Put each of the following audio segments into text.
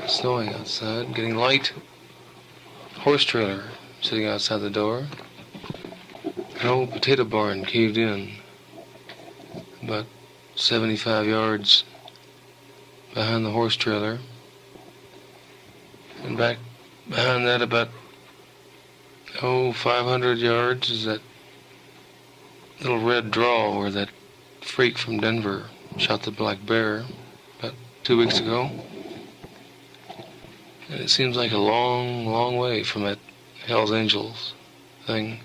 Snowing outside, getting light. Horse trailer sitting outside the door. An old potato barn caved in. About 75 yards behind the horse trailer. And back behind that about 500 yards is that little red draw where that freak from Denver shot the black bear about 2 weeks ago. And it seems like a long, long way from that Hell's Angels thing.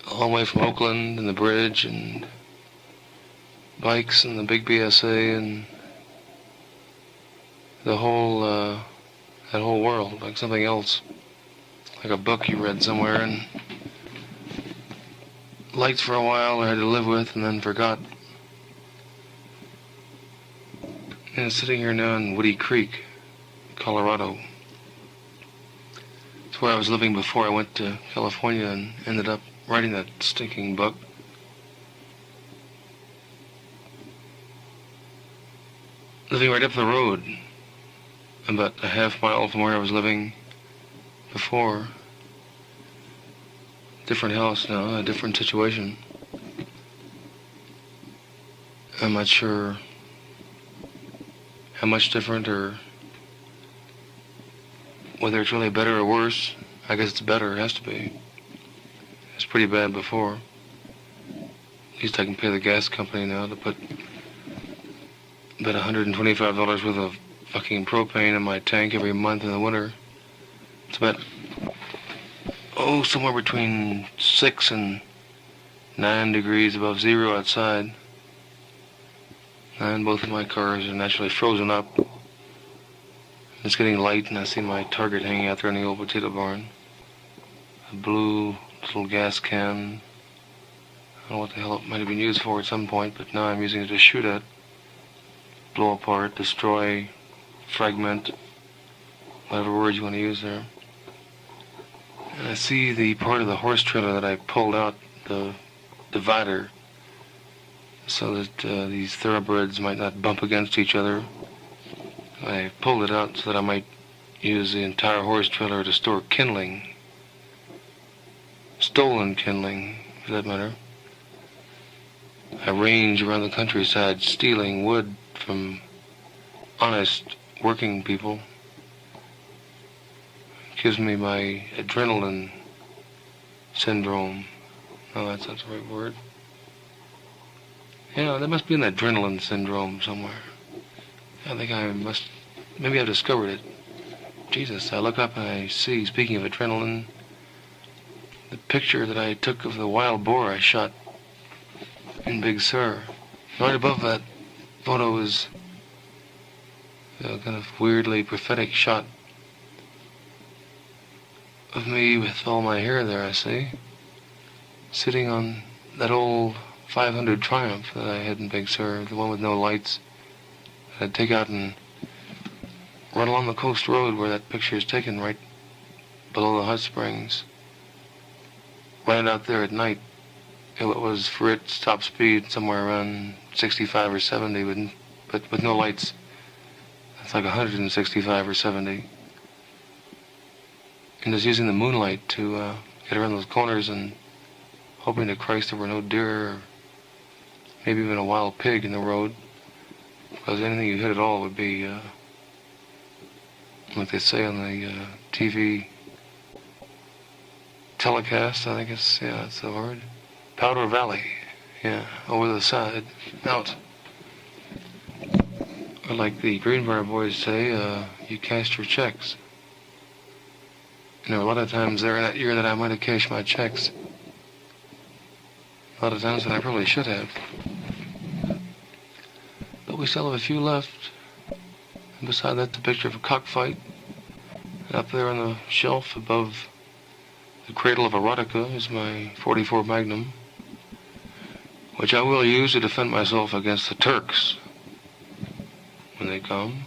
A long way from Oakland and the bridge and bikes and the big BSA and the whole, that whole world, like something else. Like a book you read somewhere and liked for a while or had to live with and then forgot. And sitting here now in Woody Creek, Colorado. It's where I was living before I went to California and ended up writing that stinking book. Living right up the road, about a half mile from where I was living before. Different house now, a different situation. I'm not sure how much different or whether it's really better or worse. I guess it's better, it has to be. It's pretty bad before. At least I can pay the gas company now to put about $125 worth of fucking propane in my tank every month in the winter. It's about, somewhere between 6 and 9 degrees above zero outside. And both of my cars are naturally frozen up. It's getting light and I see my Target hanging out there in the old potato barn. A blue little gas can. I don't know what the hell it might have been used for at some point, but now I'm using it to shoot at. Blow apart, destroy, fragment, whatever words you want to use there. And I see the part of the horse trailer that I pulled out, the divider, so that these thoroughbreds might not bump against each other. I pulled it out so that I might use the entire horse trailer to store kindling. Stolen kindling, for that matter. I range around the countryside stealing wood from honest working people. It gives me my adrenaline syndrome. No, that's not the right word. Yeah, there must be an adrenaline syndrome somewhere. I think I must, maybe I've discovered it. Jesus, I look up and I see, speaking of adrenaline, the picture that I took of the wild boar I shot in Big Sur. Right above that photo is a kind of weirdly prophetic shot of me with all my hair there, I see, sitting on that old 500 Triumph that I had in Big Sur, the one with no lights. I'd take out and run along the coast road where that picture is taken, right below the hot springs. Ran it out there at night. It was for its top speed somewhere around 65 or 70, but with no lights. It's like 165 or 70. And just using the moonlight to get around those corners and hoping to Christ there were no deer or maybe even a wild pig in the road. Because anything you hit at all would be, like they say on the TV telecast, I think that's the word. Powder Valley, yeah, over the side, out. Or like the Greenbrier boys say, you cashed your checks. And there were a lot of times there in that year that I might have cashed my checks. A lot of times that I probably should have. But we still have a few left. And beside that, the picture of a cockfight. And up there on the shelf above the cradle of erotica is my .44 Magnum, which I will use to defend myself against the Turks when they come.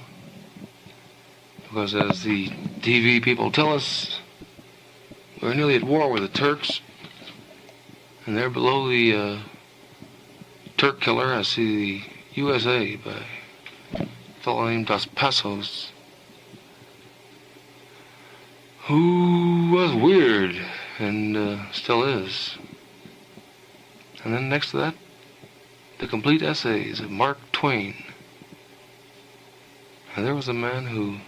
Because as the TV people tell us, we're nearly at war with the Turks. And there below the Turk killer, I see the USA by fellow named Dos Passos, who was weird and still is. And then next to that, the complete essays of Mark Twain. And there was a man who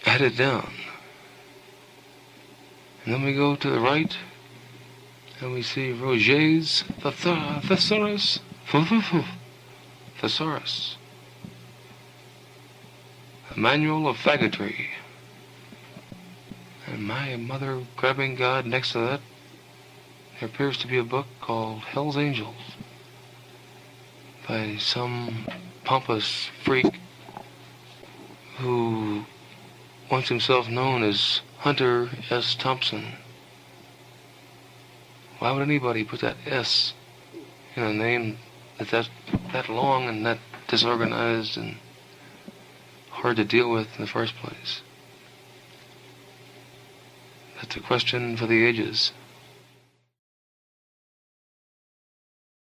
had it down. And then we go to the right, and we see Roget's Thesaurus. Thesaurus. A Manual of Faggotry. And my mother grabbing God next to that, there appears to be a book called Hell's Angels by some pompous freak who wants himself known as Hunter S. Thompson. Why would anybody put that S in a name that's that long and that disorganized and hard to deal with in the first place? That's a question for the ages.